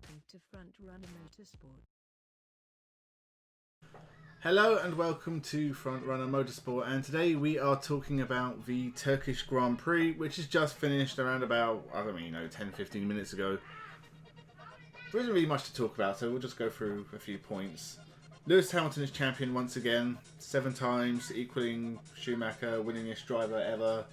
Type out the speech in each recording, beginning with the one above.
welcome to Frontrunner Motorsport. Hello and welcome to Frontrunner Motorsport, and today we are talking about the Turkish Grand Prix, which has just finished around about, 10-15 minutes ago. There isn't really much to talk about, so we'll just go through a few points. Lewis Hamilton is champion once again, 7 times, equaling Schumacher, winningest driver ever.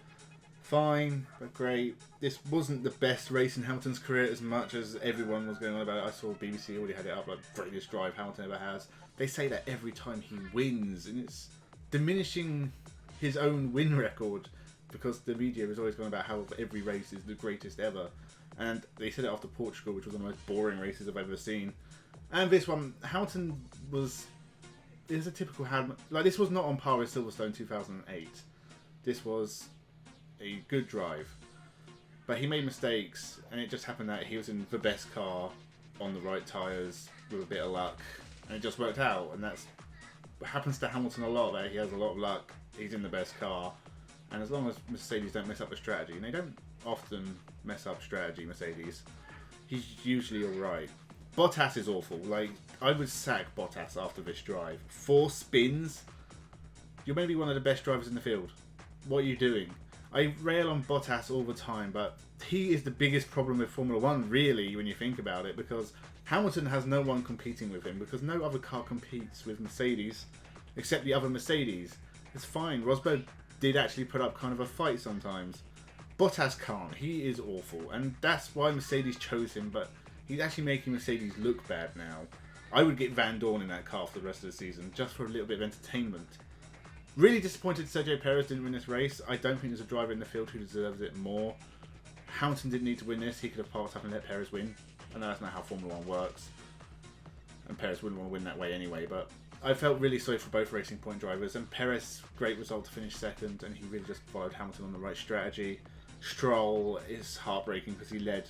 Fine, but great. This wasn't the best race in Hamilton's career as much as everyone was going on about it. I saw BBC already had it up, like, greatest drive Hamilton ever has. They say that every time he wins, and it's diminishing his own win record, because the media is always going about how every race is the greatest ever. And they said it after Portugal, which was one of the most boring races I've ever seen. And this one, Hamilton was... It was a typical Hamilton... Like, this was not on par with Silverstone 2008. This was a good drive, but he made mistakes, and it just happened that he was in the best car on the right tyres with a bit of luck, and it just worked out. And that's what happens to Hamilton a lot, that he has a lot of luck, he's in the best car, and as long as Mercedes don't mess up the strategy, and they don't often mess up strategy, Mercedes, he's usually alright. Bottas is awful. Like, I would sack Bottas after this drive. 4 spins? You're maybe one of the best drivers in the field. What are you doing? I rail on Bottas all the time, but he is the biggest problem with Formula 1, really, when you think about it, because Hamilton has no one competing with him, because no other car competes with Mercedes, except the other Mercedes. It's fine. Rosberg did actually put up kind of a fight sometimes. Bottas can't. He is awful, and that's why Mercedes chose him, but he's actually making Mercedes look bad now. I would get Van Dorn in that car for the rest of the season, just for a little bit of entertainment. Really disappointed Sergio Perez didn't win this race. I don't think there's a driver in the field who deserves it more. Hamilton didn't need to win this. He could have parked up and let Perez win. I know that's not how Formula 1 works, and Perez wouldn't want to win that way anyway, but I felt really sorry for both Racing Point drivers. And Perez, great result to finish second, and he really just followed Hamilton on the right strategy. Stroll is heartbreaking because he led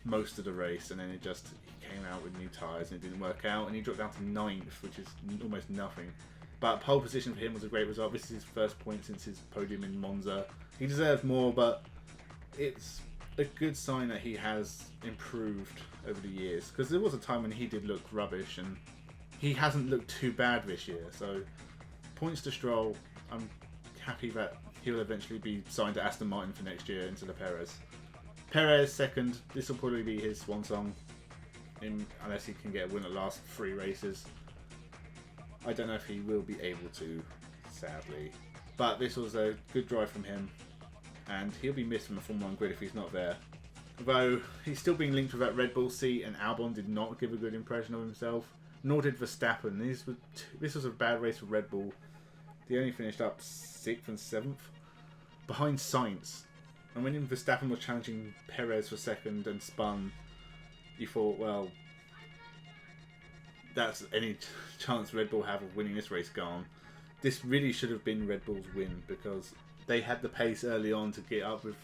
most of the race, and then he came out with new tyres and it didn't work out, and he dropped down to 9th, which is almost nothing. But pole position for him was a great result. This is his first point since his podium in Monza. He deserves more, but it's a good sign that he has improved over the years, because there was a time when he did look rubbish, and he hasn't looked too bad this year. So points to Stroll. I'm happy that he'll eventually be signed to Aston Martin for next year instead of Perez. Perez second. This will probably be his swan song, unless he can get a win at the last 3 races. I don't know if he will be able to, sadly. But this was a good drive from him, and he'll be missed from the Formula 1 grid if he's not there. Although he's still being linked with that Red Bull seat, and Albon did not give a good impression of himself, nor did Verstappen. This was a bad race for Red Bull. They only finished up 6th and 7th, behind Sainz. And when Verstappen was challenging Perez for second and spun, you thought, well, that's any chance Red Bull have of winning this race gone. This really should have been Red Bull's win, because they had the pace early on to get up with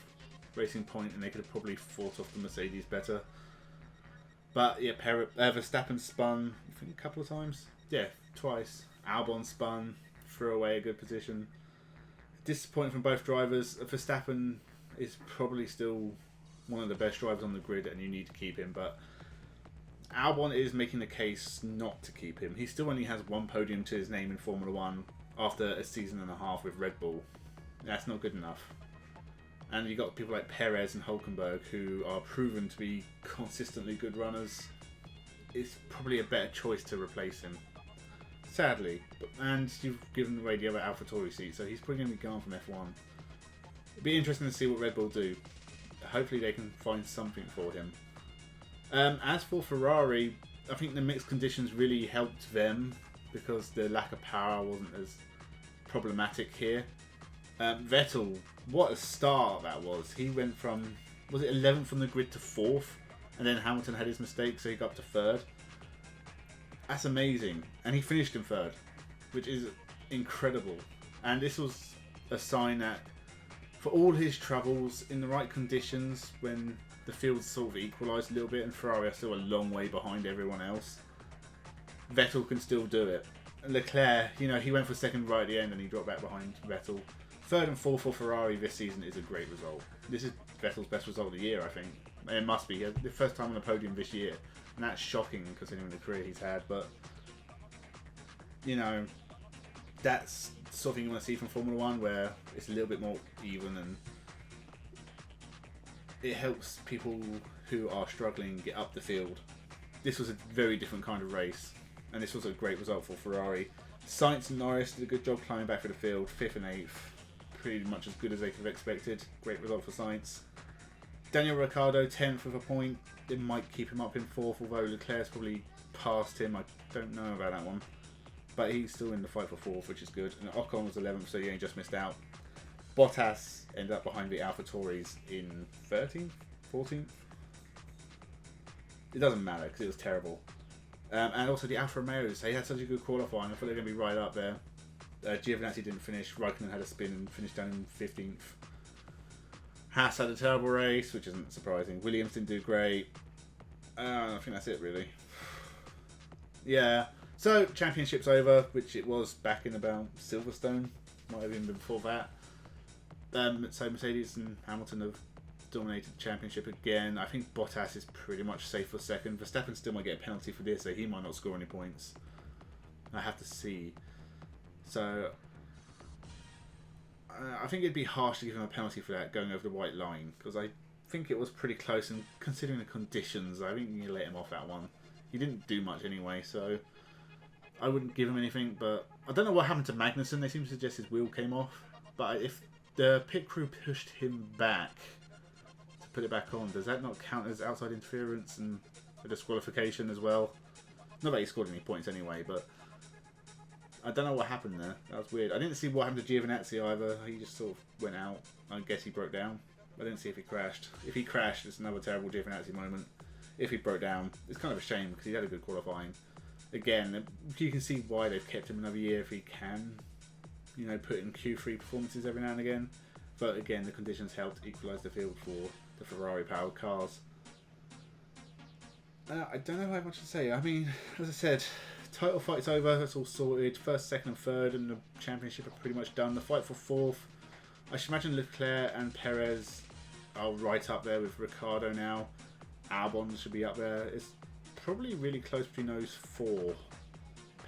Racing Point, and they could have probably fought off the Mercedes better. But yeah, Verstappen spun, I think, a couple of times. Yeah, twice. Albon spun, threw away a good position. Disappointing from both drivers. Verstappen is probably still one of the best drivers on the grid, and you need to keep him, but Albon is making the case not to keep him. He still only has 1 podium to his name in Formula 1 after a season and a half with Red Bull. That's not good enough. And you've got people like Perez and Hülkenberg, who are proven to be consistently good runners. It's probably a better choice to replace him, sadly. And you've given away the other AlphaTauri seat, so he's probably going to be gone from F1. It'd be interesting to see what Red Bull do. Hopefully they can find something for him. As for Ferrari, I think the mixed conditions really helped them, because the lack of power wasn't as problematic here. Vettel, what a start that was. He went from, was it 11th on the grid to 4th, and then Hamilton had his mistake, so he got up to 3rd. That's amazing. And he finished in 3rd, which is incredible. And this was a sign that for all his troubles, in the right conditions, when the field sort of equalised a little bit and Ferrari are still a long way behind everyone else, Vettel can still do it. Leclerc, he went for second right at the end and he dropped back behind Vettel. 3rd and 4th for Ferrari this season is a great result. This is Vettel's best result of the year, I think. It must be the first time on the podium this year, and that's shocking considering the career he's had. But you know, that's the sort of thing you want to see from Formula One, where it's a little bit more even and it helps people who are struggling get up the field. This was a very different kind of race, and this was a great result for Ferrari. Sainz and Norris did a good job climbing back for the field, 5th and 8th. Pretty much as good as they could have expected. Great result for Sainz. Daniel Ricciardo, 10th with a point. It might keep him up in 4th, although Leclerc's probably passed him. I don't know about that one. But he's still in the fight for 4th, which is good. And Ocon was 11th, so he only just missed out. Bottas ended up behind the AlphaTauris in 13th, 14th. It doesn't matter because it was terrible. And also the Alfa Romeos, they had such a good qualifying. I thought they were going to be right up there. Giovinazzi didn't finish. Raikkonen had a spin and finished down in 15th. Haas had a terrible race, which isn't surprising. Williams didn't do great. I think that's it, really. Yeah. So, championship's over, which it was back in about Silverstone. Might have even been before that. So Mercedes and Hamilton have dominated the championship again. I think Bottas is pretty much safe for second. Verstappen still might get a penalty for this, so he might not score any points. I have to see. So I think it'd be harsh to give him a penalty for that going over the white line, because I think it was pretty close, and considering the conditions, I think you let him off that one. He didn't do much anyway, so I wouldn't give him anything. But I don't know what happened to Magnussen. They seem to suggest his wheel came off, but if the pit crew pushed him back to put it back on, does that not count as outside interference and a disqualification as well? Not that he scored any points anyway, but I don't know what happened there. That was weird. I didn't see what happened to Giovinazzi either. He just sort of went out. I guess he broke down. I didn't see if he crashed. If he crashed, it's another terrible Giovinazzi moment. If he broke down, it's kind of a shame because he had a good qualifying. Again, you can see why they've kept him another year if he can, you know, put in Q3 performances every now and again. But again, the conditions helped equalise the field for the Ferrari-powered cars. I don't know how much to say. I mean, as I said, title fight's over. That's all sorted. First, second, and third, and the championship are pretty much done. The fight for 4th, I should imagine Leclerc and Perez are right up there with Ricciardo now. Albon should be up there. It's probably really close between those 4: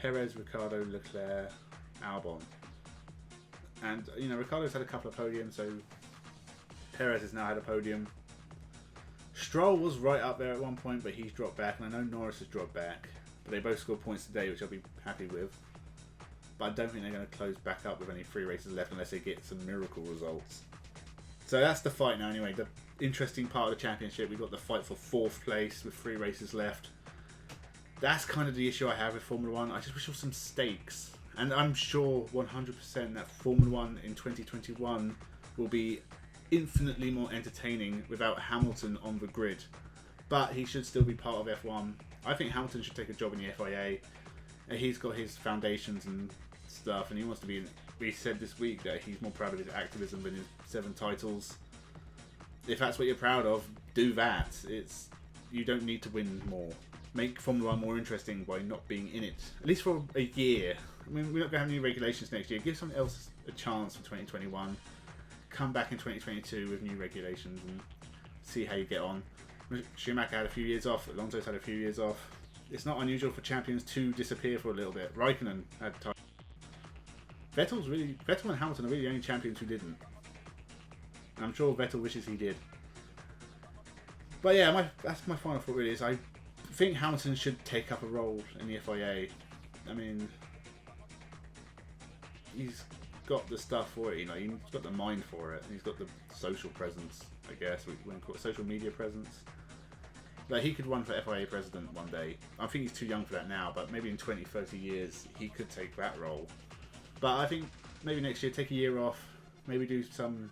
Perez, Ricciardo, Leclerc, Albon. And you know, Ricciardo's had a couple of podiums, so Perez has now had a podium. Stroll was right up there at one point, but he's dropped back, and I know Norris has dropped back. But they both scored points today, which I'll be happy with. But I don't think they're going to close back up with any 3 races left unless they get some miracle results. So that's the fight now anyway. The interesting part of the championship, we've got the fight for 4th place with 3 races left. That's kind of the issue I have with Formula 1. I just wish there was some stakes. And I'm sure 100% that Formula 1 in 2021 will be infinitely more entertaining without Hamilton on the grid. But he should still be part of F1. I think Hamilton should take a job in the FIA. He's got his foundations and stuff, and he wants to be in. We said this week that he's more proud of his activism than his 7 titles. If that's what you're proud of, do that. You don't need to win more. Make Formula 1 more interesting by not being in it. At least for a year. I mean, we're not going to have new regulations next year. Give someone else a chance for 2021. Come back in 2022 with new regulations and see how you get on. Schumacher had a few years off. Alonso's had a few years off. It's not unusual for champions to disappear for a little bit. Raikkonen had time. Vettel and Hamilton are really the only champions who didn't. And I'm sure Vettel wishes he did. But yeah, that's my final thought really is I think Hamilton should take up a role in the FIA. I mean, he's got the stuff for it, you know, he's got the mind for it, and he's got the social presence, I guess, we wouldn't call it social media presence. But he could run for FIA president one day. I think he's too young for that now, but maybe in 20, 30 years, he could take that role. But I think maybe next year, take a year off, maybe do some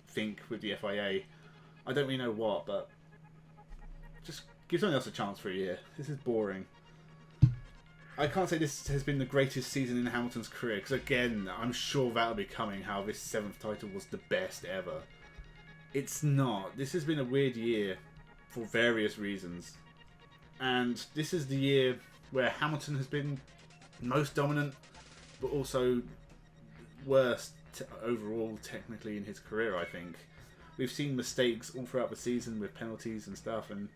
think with the FIA. I don't really know what, but just give someone else a chance for a year. This is boring. I can't say this has been the greatest season in Hamilton's career, because again, I'm sure that'll be coming, how this 7th title was the best ever. It's not. This has been a weird year for various reasons. And this is the year where Hamilton has been most dominant, but also worst overall technically in his career, I think. we've seen mistakes all throughout the season with penalties and stuff, and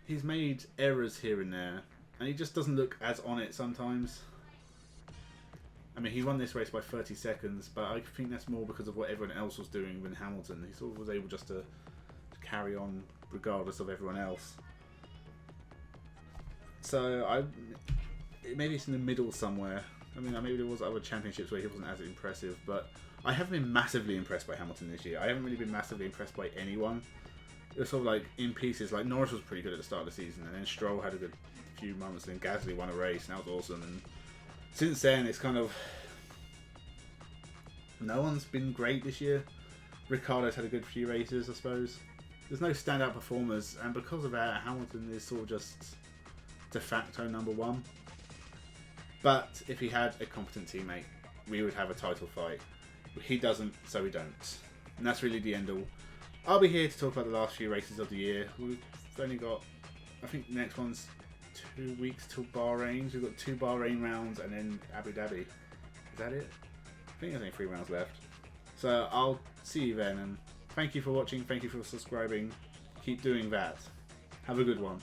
he's made errors here and there, and he just doesn't look as on it sometimes. I mean, he won this race by 30 seconds, but I think that's more because of what everyone else was doing than Hamilton. He sort of was able just to carry on regardless of everyone else. So maybe it's in the middle somewhere. I mean, maybe there was other championships where he wasn't as impressive, but I haven't been massively impressed by Hamilton this year. I haven't really been massively impressed by anyone. It was sort of like in pieces. Like Norris was pretty good at the start of the season, and then Stroll had a good few moments, and then Gasly won a race, and that was awesome. And since then, it's kind of no one's been great this year. Ricciardo's had a good few races, I suppose. There's no standout performers, and because of that, Hamilton is sort of just de facto number one. But if he had a competent teammate, we would have a title fight. He doesn't, so we don't. And that's really the end all. I'll be here to talk about the last few races of the year. We've only got, I think the next one's 2 weeks till Bahrain. We've got 2 Bahrain rounds and then Abu Dhabi. Is that it? I think there's only 3 rounds left. So I'll see you then, and thank you for watching, thank you for subscribing. Keep doing that. Have a good one.